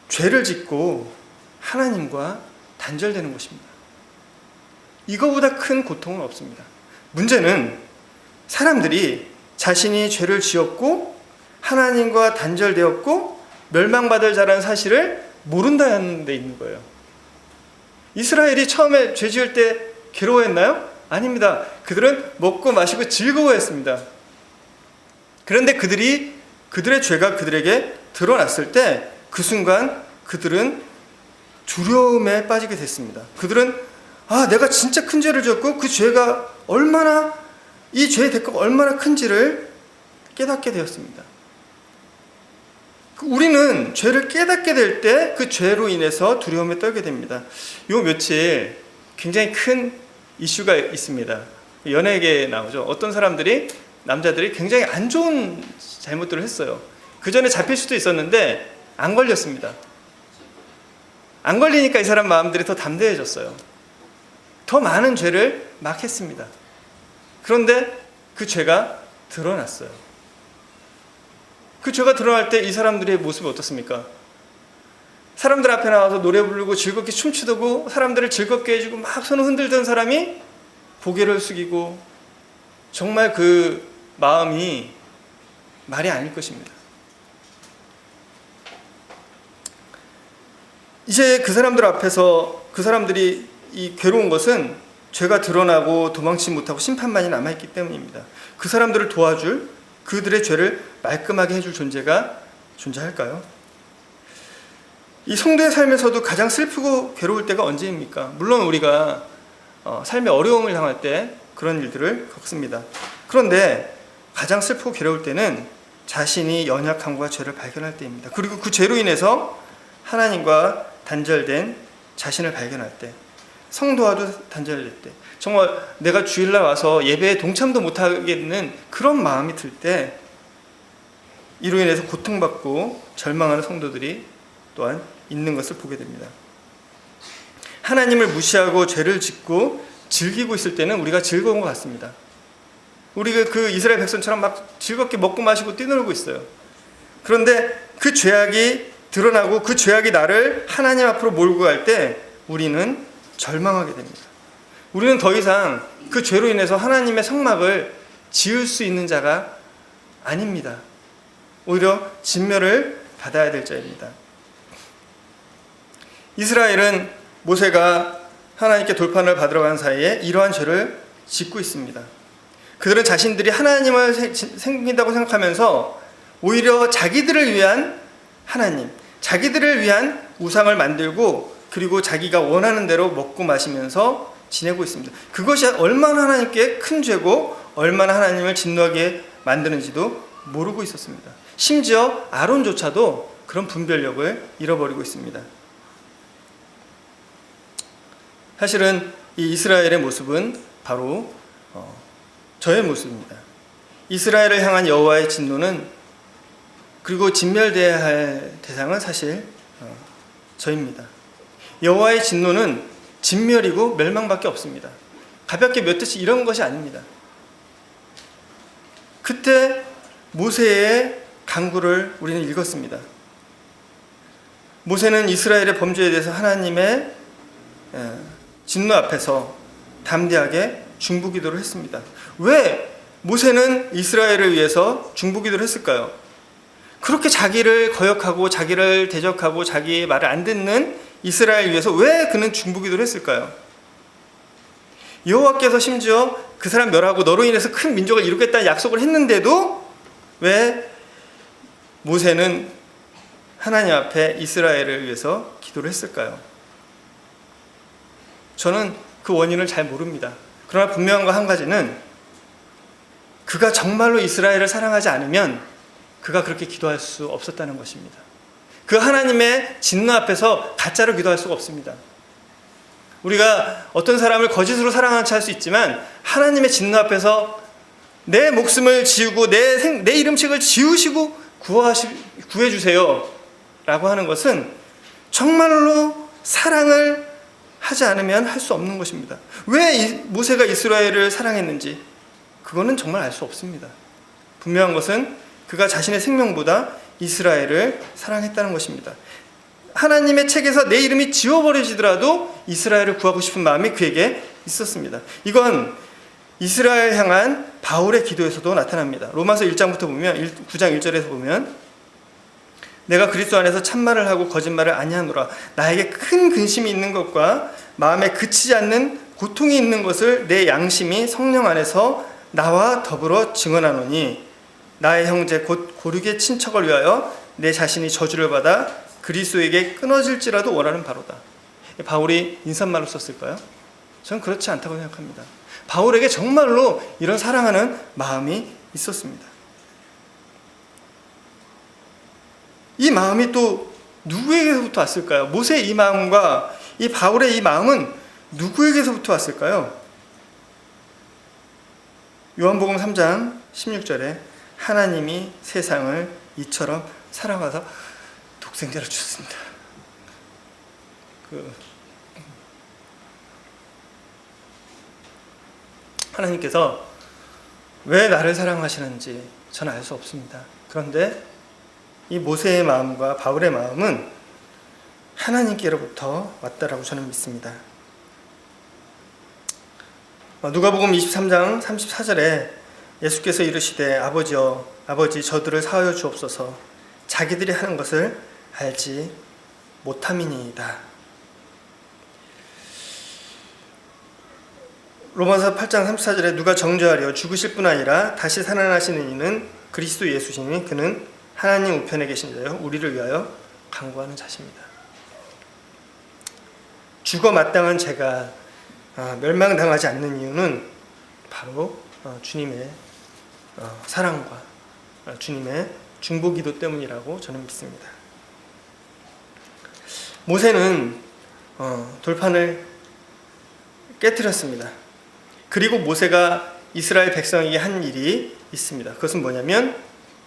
죄를 짓고 하나님과 단절되는 것입니다. 이거보다 큰 고통은 없습니다. 문제는 사람들이 자신이 죄를 지었고 하나님과 단절되었고 멸망받을 자라는 사실을 모른다는 데 있는 거예요. 이스라엘이 처음에 죄 지을 때 괴로워했나요? 아닙니다. 그들은 먹고 마시고 즐거워했습니다. 그런데 그들의 죄가 그들에게 드러났을 때 그 순간 그들은 두려움에 빠지게 됐습니다. 그들은 내가 진짜 큰 죄를 지었고 그 죄가 이 죄의 대가가 얼마나 큰지를 깨닫게 되었습니다. 우리는 죄를 깨닫게 될 때 그 죄로 인해서 두려움에 떨게 됩니다. 요 며칠 굉장히 큰 이슈가 있습니다. 연예계에 나오죠. 어떤 남자들이 굉장히 안 좋은 잘못들을 했어요. 그 전에 잡힐 수도 있었는데 안 걸렸습니다. 안 걸리니까 이 사람 마음들이 더 담대해졌어요. 더 많은 죄를 막 했습니다. 그런데 그 죄가 드러났어요. 그 죄가 드러날 때 이 사람들의 모습이 어떻습니까? 사람들 앞에 나와서 노래 부르고 즐겁게 춤추고 사람들을 즐겁게 해주고 막 손을 흔들던 사람이 고개를 숙이고 정말 그 마음이 말이 아닐 것입니다. 이제 그 사람들 앞에서 그 사람들이 이 괴로운 것은 죄가 드러나고 도망치지 못하고 심판만이 남아있기 때문입니다. 그 사람들을 도와줄, 그들의 죄를 말끔하게 해줄 존재가 존재할까요? 이 성도의 삶에서도 가장 슬프고 괴로울 때가 언제입니까? 물론 우리가 삶의 어려움을 당할 때 그런 일들을 겪습니다. 그런데 가장 슬프고 괴로울 때는 자신이 연약함과 죄를 발견할 때입니다. 그리고 그 죄로 인해서 하나님과 단절된 자신을 발견할 때, 성도와도 단절될 때, 정말 내가 주일날 와서 예배에 동참도 못하겠는 그런 마음이 들 때 이로 인해서 고통받고 절망하는 성도들이 또한 있는 것을 보게 됩니다. 하나님을 무시하고 죄를 짓고 즐기고 있을 때는 우리가 즐거운 것 같습니다. 우리가 그 이스라엘 백성처럼 막 즐겁게 먹고 마시고 뛰놀고 있어요. 그런데 그 죄악이 드러나고 그 죄악이 나를 하나님 앞으로 몰고 갈 때 우리는 절망하게 됩니다. 우리는 더 이상 그 죄로 인해서 하나님의 성막을 지을 수 있는 자가 아닙니다. 오히려 진멸을 받아야 될 자입니다. 이스라엘은 모세가 하나님께 돌판을 받으러 간 사이에 이러한 죄를 짓고 있습니다. 그들은 자신들이 하나님을 섬긴다고 생각하면서 오히려 자기들을 위한 하나님, 자기들을 위한 우상을 만들고 그리고 자기가 원하는 대로 먹고 마시면서 지내고 있습니다. 그것이 얼마나 하나님께 큰 죄고 얼마나 하나님을 진노하게 만드는지도 모르고 있었습니다. 심지어 아론조차도 그런 분별력을 잃어버리고 있습니다. 사실은 이 이스라엘의 모습은 바로 저의 모습입니다. 이스라엘을 향한 여호와의 진노는 그리고 진멸되어야 할 대상은 사실 저입니다. 여호와의 진노는 진멸이고 멸망밖에 없습니다. 가볍게 몇 대씩 이런 것이 아닙니다. 그때 모세의 간구를 우리는 읽었습니다. 모세는 이스라엘의 범죄에 대해서 하나님의 진노 앞에서 담대하게 중보기도를 했습니다. 왜 모세는 이스라엘을 위해서 중보기도를 했을까요? 그렇게 자기를 거역하고 자기를 대적하고 자기의 말을 안 듣는 이스라엘 위해서 왜 그는 중보기도를 했을까요? 여호와께서 심지어 그 사람 멸하고 너로 인해서 큰 민족을 이루겠다는 약속을 했는데도 왜 모세는 하나님 앞에 이스라엘을 위해서 기도를 했을까요? 저는 그 원인을 잘 모릅니다. 그러나 분명한 거 한 가지는 그가 정말로 이스라엘을 사랑하지 않으면 그가 그렇게 기도할 수 없었다는 것입니다. 그 하나님의 진노 앞에서 가짜로 기도할 수가 없습니다. 우리가 어떤 사람을 거짓으로 사랑하는 척 할 수 있지만 하나님의 진노 앞에서 내 목숨을 지우고 내 이름책을 지우시고 구해주세요 라고 하는 것은 정말로 사랑을 하지 않으면 할 수 없는 것입니다. 왜 모세가 이스라엘을 사랑했는지 그거는 정말 알 수 없습니다. 분명한 것은 그가 자신의 생명보다 이스라엘을 사랑했다는 것입니다. 하나님의 책에서 내 이름이 지워버려지더라도 이스라엘을 구하고 싶은 마음이 그에게 있었습니다. 이건 이스라엘 향한 바울의 기도에서도 나타납니다. 로마서 1장부터 보면 9장 1절에서 보면 내가 그리스도 안에서 참말을 하고 거짓말을 아니하노라. 나에게 큰 근심이 있는 것과 마음에 그치지 않는 고통이 있는 것을 내 양심이 성령 안에서 나와 더불어 증언하노니 나의 형제 곧 고륙의 친척을 위하여 내 자신이 저주를 받아 그리스도에게 끊어질지라도 원하는 바로다. 바울이 인사말로 썼을까요? 저는 그렇지 않다고 생각합니다. 바울에게 정말로 이런 사랑하는 마음이 있었습니다. 이 마음이 또 누구에게서부터 왔을까요? 모세의 이 마음과 이 바울의 이 마음은 누구에게서부터 왔을까요? 요한복음 3장 16절에 하나님이 세상을 이처럼 사랑하사 독생자를 주셨습니다. 하나님께서 왜 나를 사랑하시는지 저는 알 수 없습니다. 그런데 이 모세의 마음과 바울의 마음은 하나님께로부터 왔다라고 저는 믿습니다. 누가복음 23장 34절에 예수께서 이르시되 아버지여 아버지 저들을 사하여 주옵소서 자기들이 하는 것을 알지 못함이니이다. 로마서 8장 34절에 누가 정죄하려 죽으실 뿐 아니라 다시 살아나시는 이는 그리스도 예수시니 그는 하나님 우편에 계신 자요 우리를 위하여 간구하는 자십니다. 죽어 마땅한 죄가 멸망당하지 않는 이유는 바로 주님의 사랑과 주님의 중보기도 때문이라고 저는 믿습니다. 모세는 돌판을 깨뜨렸습니다. 그리고 모세가 이스라엘 백성에게 한 일이 있습니다. 그것은 뭐냐면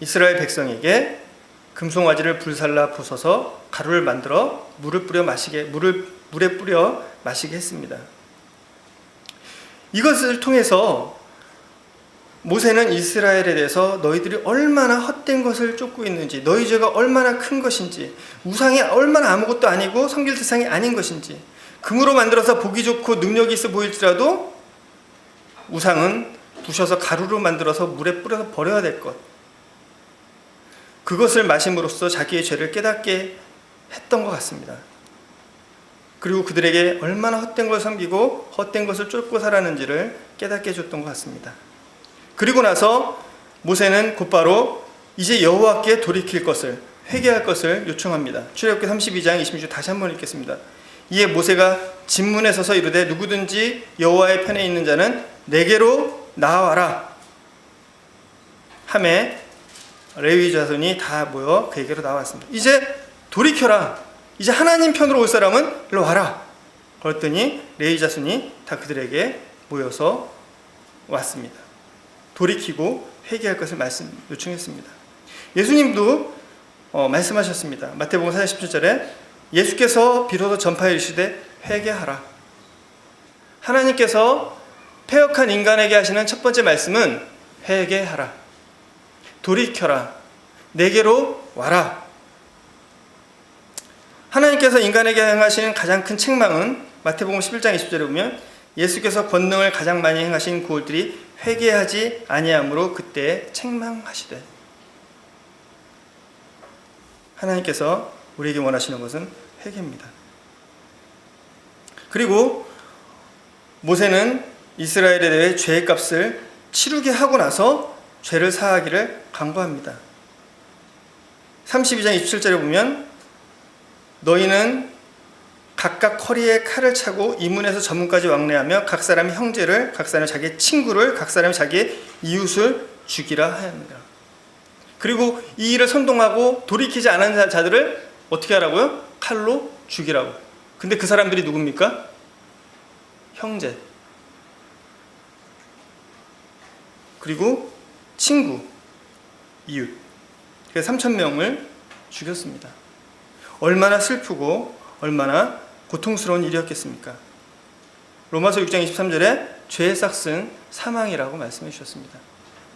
이스라엘 백성에게 금송아지를 불살라 부숴서 가루를 만들어 물에 뿌려 마시게 했습니다. 이것을 통해서 모세는 이스라엘에 대해서 너희들이 얼마나 헛된 것을 쫓고 있는지, 너희 죄가 얼마나 큰 것인지, 우상이 얼마나 아무것도 아니고 섬길 대상이 아닌 것인지, 금으로 만들어서 보기 좋고 능력이 있어 보일지라도 우상은 부셔서 가루로 만들어서 물에 뿌려서 버려야 될 것, 그것을 마심으로써 자기의 죄를 깨닫게 했던 것 같습니다. 그리고 그들에게 얼마나 헛된 걸 섬기고 헛된 것을 쫓고 살았는지를 깨닫게 해줬던 것 같습니다. 그리고 나서 모세는 곧바로 이제 여호와께 돌이킬 것을, 회개할 것을 요청합니다. 출애굽기 32장 26절 다시 한번 읽겠습니다. 이에 모세가 진문에 서서 이르되 누구든지 여호와의 편에 있는 자는 내게로 나와라 하매 레위 자손이 다 모여 그에게로 나왔습니다. 이제 돌이켜라. 이제 하나님 편으로 올 사람은 일로 와라. 그랬더니 레위 자손이 다 그들에게 모여서 왔습니다. 돌이키고 회개할 것을 요청했습니다. 예수님도 말씀하셨습니다. 마태복음 4장 17절에 예수께서 비로소 전파해 이르시되 회개하라. 하나님께서 패역한 인간에게 하시는 첫 번째 말씀은 회개하라. 돌이켜라. 내게로 와라. 하나님께서 인간에게 행하시는 가장 큰 책망은 마태복음 11장 20절에 보면 예수께서 권능을 가장 많이 행하신 그들이 회개하지 아니함으로 그때 책망하시되, 하나님께서 우리에게 원하시는 것은 회개입니다. 그리고 모세는 이스라엘에 대해 죄의 값을 치르게 하고 나서 죄를 사하기를 간구합니다. 32장 27절에 보면 너희는 각각 허리에 칼을 차고 이문에서 저문까지 왕래하며 각 사람이 형제를, 각 사람이 자기의 친구를, 각 사람이 자기의 이웃을 죽이라 하였느니라. 그리고 이 일을 선동하고 돌이키지 않은 자들을 어떻게 하라고요? 칼로 죽이라고. 근데 그 사람들이 누굽니까? 형제, 그리고 친구, 이웃. 그래서 3,000명을 죽였습니다. 얼마나 슬프고 얼마나 고통스러운 일이었겠습니까? 로마서 6장 23절에 죄의 삭은 사망이라고 말씀해 주셨습니다.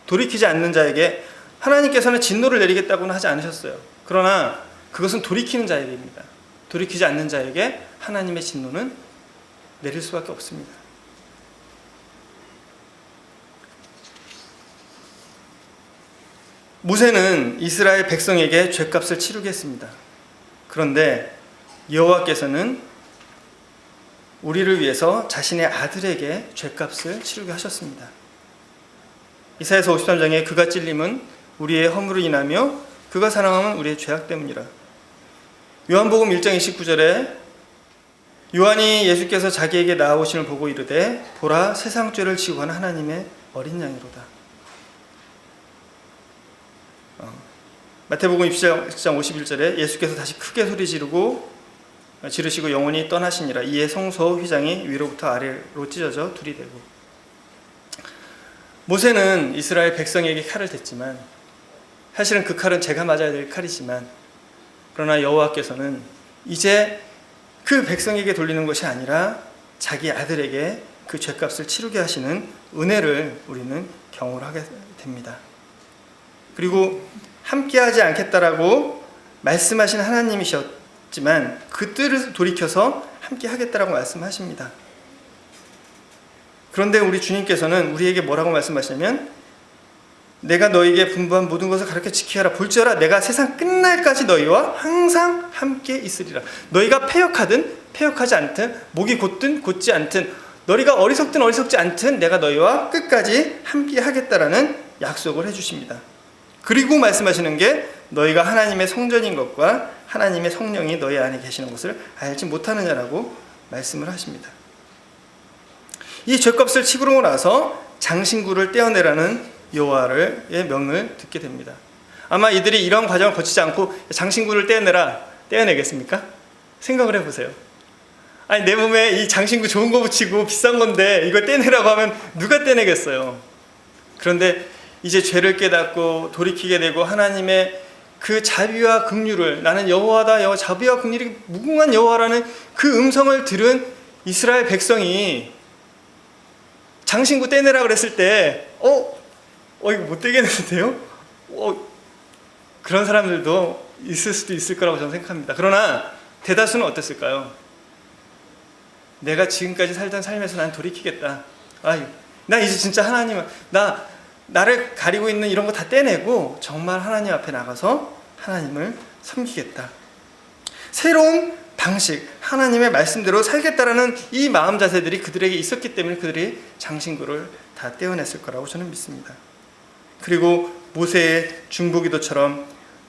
돌이키지 않는 자에게 하나님께서는 진노를 내리겠다고는 하지 않으셨어요. 그러나 그것은 돌이키는 자에게입니다. 돌이키지 않는 자에게 하나님의 진노는 내릴 수밖에 없습니다. 모세는 이스라엘 백성에게 죗값을 치르게 했습니다. 그런데 여호와께서는 우리를 위해서 자신의 아들에게 죗값을 치르게 하셨습니다. 이사야서 53장에 그가 찔림은 우리의 허물로 인하며 그가 사랑함은 우리의 죄악 때문이라. 요한복음 1장 29절에 요한이 예수께서 자기에게 나아오심을 보고 이르되 보라 세상 죄를 지고 가는 하나님의 어린 양이로다. 마태복음 10장 51절에 예수께서 다시 크게 소리 지르시고 영원히 떠나시니라. 이에 성소 휘장이 위로부터 아래로 찢어져 둘이 되고. 모세는 이스라엘 백성에게 칼을 댔지만 사실은 그 칼은 제가 맞아야 될 칼이지만 그러나 여호와께서는 이제 그 백성에게 돌리는 것이 아니라 자기 아들에게 그 죗값을 치르게 하시는 은혜를 우리는 경험하게 됩니다. 그리고 함께하지 않겠다라고 말씀하신 하나님이셨지만 그 뜻을 돌이켜서 함께하겠다라고 말씀하십니다. 그런데 우리 주님께서는 우리에게 뭐라고 말씀하시냐면 내가 너에게 분부한 모든 것을 가르쳐 지키라. 볼지어라 내가 세상 끝날까지 너희와 항상 함께 있으리라. 너희가 패역하든 패역하지 않든 목이 곧든 곧지 않든 너희가 어리석든 어리석지 않든 내가 너희와 끝까지 함께 하겠다라는 약속을 해주십니다. 그리고 말씀하시는 게 너희가 하나님의 성전인 것과 하나님의 성령이 너희 안에 계시는 것을 알지 못하느냐라고 말씀을 하십니다. 이 죗값을 치고 나서 장신구를 떼어내라는 여호와의 명을 듣게 됩니다. 아마 이들이 이런 과정을 거치지 않고 장신구를 떼어내겠습니까? 생각을 해보세요. 아니 내 몸에 이 장신구 좋은 거 붙이고 비싼 건데 이걸 떼내라고 하면 누가 떼내겠어요? 그런데 이제 죄를 깨닫고 돌이키게 되고 하나님의 그 자비와 긍휼을 나는 여호와다 여호와 자비와 긍휼이 무궁한 여호와라는 그 음성을 들은 이스라엘 백성이 장신구 떼내라 그랬을 때 이거 못 떼겠는데요? 그런 사람들도 있을 수도 있을 거라고 저는 생각합니다. 그러나 대다수는 어땠을까요? 내가 지금까지 살던 삶에서 난 돌이키겠다. 나 이제 진짜 하나님, 나를 가리고 있는 이런 거 다 떼내고 정말 하나님 앞에 나가서 하나님을 섬기겠다. 새로운 방식, 하나님의 말씀대로 살겠다라는 이 마음 자세들이 그들에게 있었기 때문에 그들이 장신구를 다 떼어냈을 거라고 저는 믿습니다. 그리고 모세의 중보기도처럼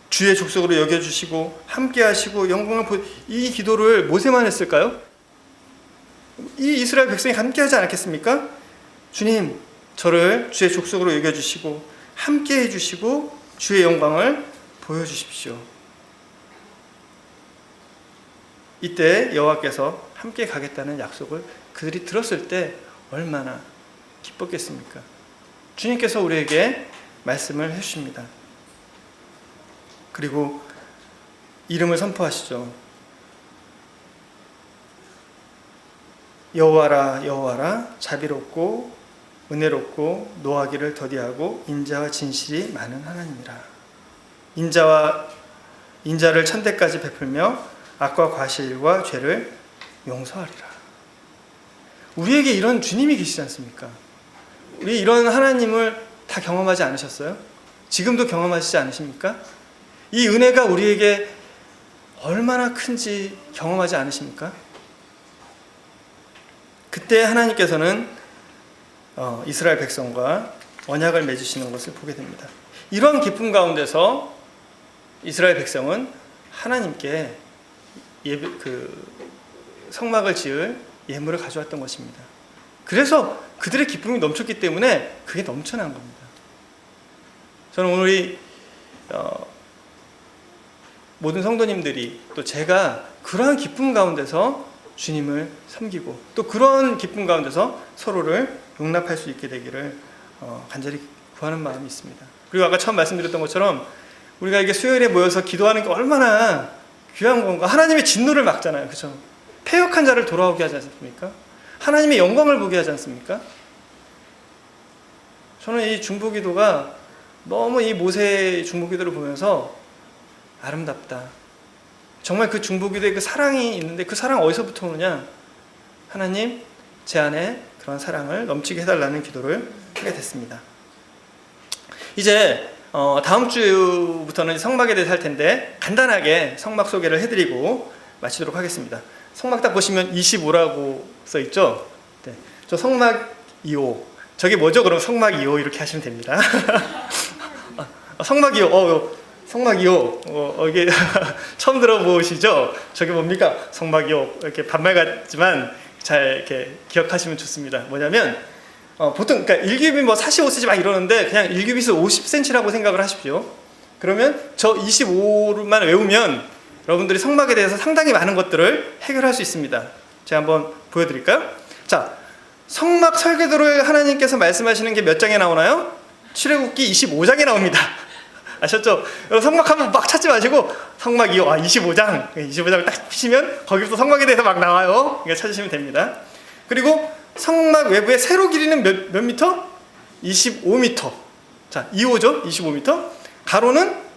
주의 족속으로 여겨주시고 함께하시고 영광을 이 기도를 모세만 했을까요? 이 이스라엘 백성이 함께하지 않았겠습니까? 주님, 저를 주의 족속으로 여겨주시고 함께해 주시고 주의 영광을 보여주십시오. 이때 여호와께서 함께 가겠다는 약속을 그들이 들었을 때 얼마나 기뻤겠습니까? 주님께서 우리에게 말씀을 해주십니다. 그리고 이름을 선포하시죠. 여호와라 여호와라 자비롭고 은혜롭고 노하기를 더디하고 인자와 진실이 많은 하나님이라. 인자를 천대까지 베풀며 악과 과실과 죄를 용서하리라. 우리에게 이런 주님이 계시지 않습니까? 우리 이런 하나님을 다 경험하지 않으셨어요? 지금도 경험하시지 않으십니까? 이 은혜가 우리에게 얼마나 큰지 경험하지 않으십니까? 그때 하나님께서는 이스라엘 백성과 언약을 맺으시는 것을 보게 됩니다. 이런 기쁨 가운데서 이스라엘 백성은 하나님께 성막을 지을 예물을 가져왔던 것입니다. 그래서 그들의 기쁨이 넘쳤기 때문에 그게 넘쳐난 겁니다. 저는 오늘 모든 성도님들이 또 제가 그러한 기쁨 가운데서 주님을 섬기고 또 그런 기쁨 가운데서 서로를 용납할 수 있게 되기를 간절히 구하는 마음이 있습니다. 그리고 아까 처음 말씀드렸던 것처럼 우리가 이게 수요일에 모여서 기도하는 게 얼마나 귀한 건가. 하나님의 진노를 막잖아요. 그렇죠? 패역한 자를 돌아오게 하지 않습니까? 하나님의 영광을 보게 하지 않습니까? 저는 이 중보기도가 너무 이 모세의 중보기도를 보면서 아름답다. 정말 그 중보기도에 그 사랑이 있는데 그 사랑 어디서부터 오느냐? 하나님, 제 안에 그런 사랑을 넘치게 해달라는 기도를 하게 됐습니다. 이제 다음 주부터는 성막에 대해서 할 텐데 간단하게 성막 소개를 해드리고 마치도록 하겠습니다. 성막 딱 보시면 25라고 써 있죠? 네. 저 성막 2호. 저게 뭐죠? 그럼 성막 2호 이렇게 하시면 됩니다. 성막 2호. 성막 2호. 이게 처음 들어보시죠? 저게 뭡니까? 성막 2호. 이렇게 반말 같지만 잘 이렇게 기억하시면 좋습니다. 뭐냐면 보통 그러니까 일규빗 뭐 45 쓰지 막 이러는데 그냥 일규빗을 50cm라고 생각을 하십시오. 그러면 저 25만 외우면 여러분들이 성막에 대해서 상당히 많은 것들을 해결할 수 있습니다. 제가 한번 보여드릴까요? 자, 성막 설계도를 하나님께서 말씀하시는 게 몇 장에 나오나요? 출애굽기 25장에 나옵니다. 아셨죠? 여러분 성막하면 막 찾지 마시고 성막 2호, 25장 25장을 딱 피시면 거기부터 성막에 대해서 막 나와요. 그러니까 찾으시면 됩니다. 그리고 성막 외부의 세로 길이는 몇 미터? 25미터. 자, 2호죠? 25미터. 가로는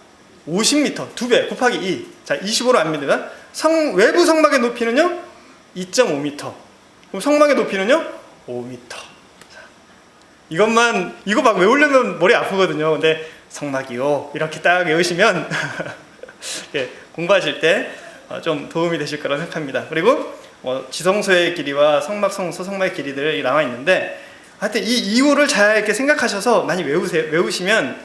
50미터. 2배 곱하기 2. 자, 25로 안 됩니다. 외부 성막의 높이는요? 2.5미터. 그럼 성막의 높이는요? 5미터. 자, 이거 막 외우려면 머리 아프거든요. 근데 성막이요. 이렇게 딱 외우시면 공부하실 때 좀 도움이 되실 거라고 생각합니다. 그리고 지성소의 길이와 성막성소 성막의 길이들이 나와 있는데 하여튼 이 2호를 잘 이렇게 생각하셔서 많이 외우시면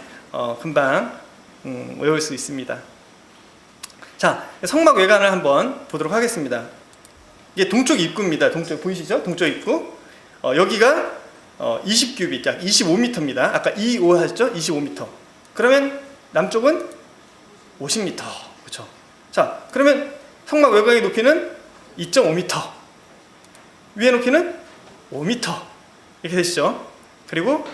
금방 외울 수 있습니다. 자, 성막 외관을 한번 보도록 하겠습니다. 이게 동쪽 입구입니다. 동쪽 보이시죠? 동쪽 입구. 여기가 20규빗, 약 25m입니다. 아까 25 하셨죠? 25m. 그러면 남쪽은 50m. 그렇죠? 자, 그러면 성막 외곽의 높이는 2.5m. 위의 높이는 5m. 이렇게 되시죠? 그리고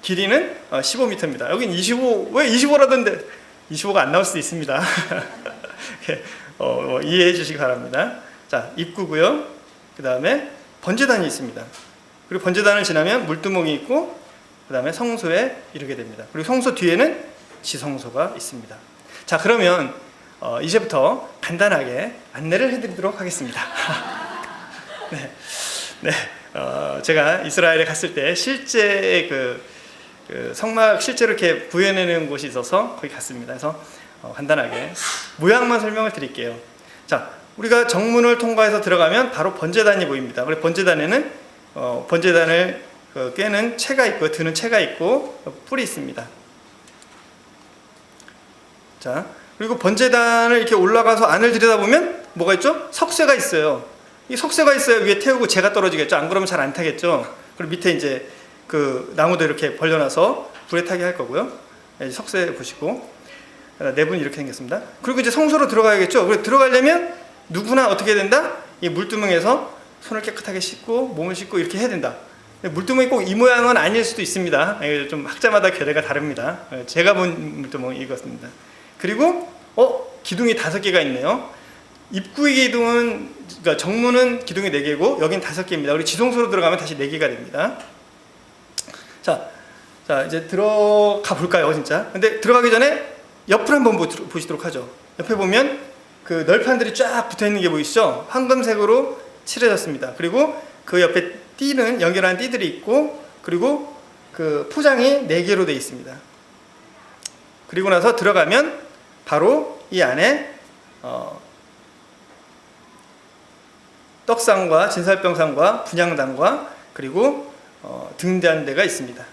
길이는 15m입니다. 여긴 25, 왜 25라던데 25가 안 나올 수도 있습니다. 이해해 주시기 바랍니다. 자, 입구고요. 그 다음에 번제단이 있습니다. 그리고 번제단을 지나면 물두멍이 있고 그 다음에 성소에 이르게 됩니다. 그리고 성소 뒤에는 지성소가 있습니다. 자, 그러면 이제부터 간단하게 안내를 해드리도록 하겠습니다. 네, 제가 이스라엘에 갔을 때 실제 그 성막 실제로 이렇게 구해내는 곳이 있어서 거기 갔습니다. 그래서 간단하게 모양만 설명을 드릴게요. 자, 우리가 정문을 통과해서 들어가면 바로 번제단이 보입니다. 그리고 번제단에는 번제단을 꿰는 채가 있고 드는 채가 있고 뿔이 있습니다. 자, 그리고 번제단을 이렇게 올라가서 안을 들여다보면 뭐가 있죠? 석쇠가 있어요. 이 석쇠가 있어야 위에 태우고 재가 떨어지겠죠. 안 그러면 잘 안 타겠죠. 그리고 밑에 이제 그 나무도 이렇게 벌려놔서 불에 타게 할 거고요. 석쇠 보시고 내부는 이렇게 생겼습니다. 그리고 이제 성소로 들어가야겠죠. 그래서 들어가려면 누구나 어떻게 해야 된다? 이 물두멍에서 손을 깨끗하게 씻고 몸을 씻고 이렇게 해야 된다. 물두멍이 꼭 이 모양은 아닐 수도 있습니다. 좀 학자마다 결례가 다릅니다. 제가 본 물두멍이 이것입니다. 그리고 기둥이 5개가 있네요. 입구의 기둥은, 그러니까 정문은 기둥이 4개고 여긴 5개입니다. 그리고 지성소로 들어가면 다시 4개가 됩니다. 자, 이제 들어가 볼까요, 진짜? 근데 들어가기 전에 옆을 한번 보시도록 하죠. 옆에 보면 그 널판들이 쫙 붙어 있는 게 보이시죠? 황금색으로 칠해졌습니다. 그리고 그 옆에 띠는 연결한 띠들이 있고, 그리고 그 포장이 4개로 되어 있습니다. 그리고 나서 들어가면 바로 이 안에 떡상과 진설병상과 분향단과 그리고 등잔대가 있습니다.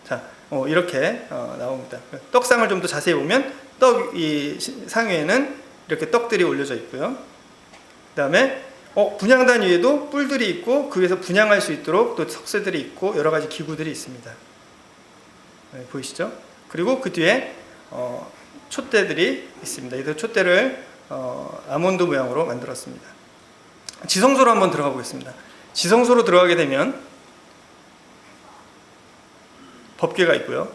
자, 이렇게 나옵니다. 떡상을 좀 더 자세히 보면 이 상위에는 이렇게 떡들이 올려져 있고요. 그 다음에 분향단 위에도 뿔들이 있고 그 위에서 분향할 수 있도록 또 석쇠들이 있고 여러 가지 기구들이 있습니다. 네, 보이시죠? 그리고 그 뒤에 촛대들이 있습니다. 이 촛대를 아몬드 모양으로 만들었습니다. 지성소로 한번 들어가 보겠습니다. 지성소로 들어가게 되면 법궤가 있고요.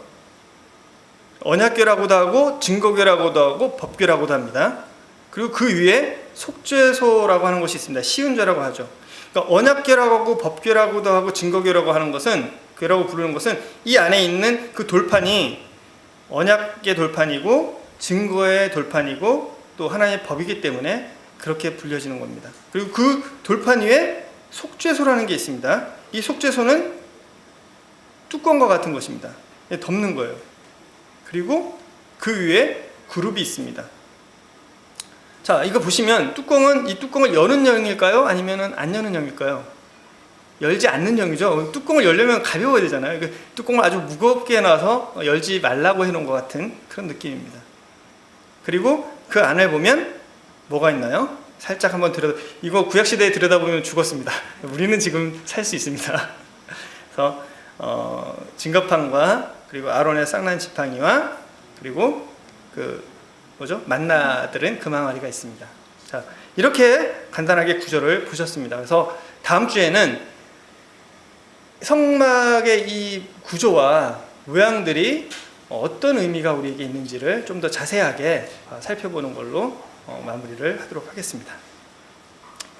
언약궤라고도 하고 증거궤라고도 하고 법궤라고도 합니다. 그리고 그 위에 속죄소라고 하는 것이 있습니다. 시은죄라고 하죠. 그러니까 언약궤라고 하고 법궤라고도 하고 증거궤라고 하는 것은, 궤라고 부르는 것은 이 안에 있는 그 돌판이 언약의 돌판이고 증거의 돌판이고 또 하나님의 법이기 때문에 그렇게 불려지는 겁니다. 그리고 그 돌판 위에 속죄소라는 게 있습니다. 이 속죄소는 뚜껑과 같은 것입니다. 덮는 거예요. 그리고 그 위에 그룹이 있습니다. 자, 이거 보시면 이 뚜껑을 여는 형일까요? 아니면 안 여는 형일까요? 열지 않는 형이죠. 뚜껑을 열려면 가벼워야 되잖아요. 뚜껑을 아주 무겁게 해놔서 열지 말라고 해놓은 것 같은 그런 느낌입니다. 그리고 그 안을 보면 뭐가 있나요? 살짝 한번 이거 구약시대에 들여다보면 죽었습니다. 우리는 지금 살 수 있습니다. 그래서 증거판과 그리고 아론의 쌍난 지팡이와 그리고 만나들은 금항아리가 있습니다. 자, 이렇게 간단하게 구절을 보셨습니다. 그래서 다음 주에는 성막의 이 구조와 모양들이 어떤 의미가 우리에게 있는지를 좀 더 자세하게 살펴보는 걸로 마무리를 하도록 하겠습니다.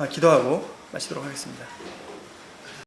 기도하고 마치도록 하겠습니다.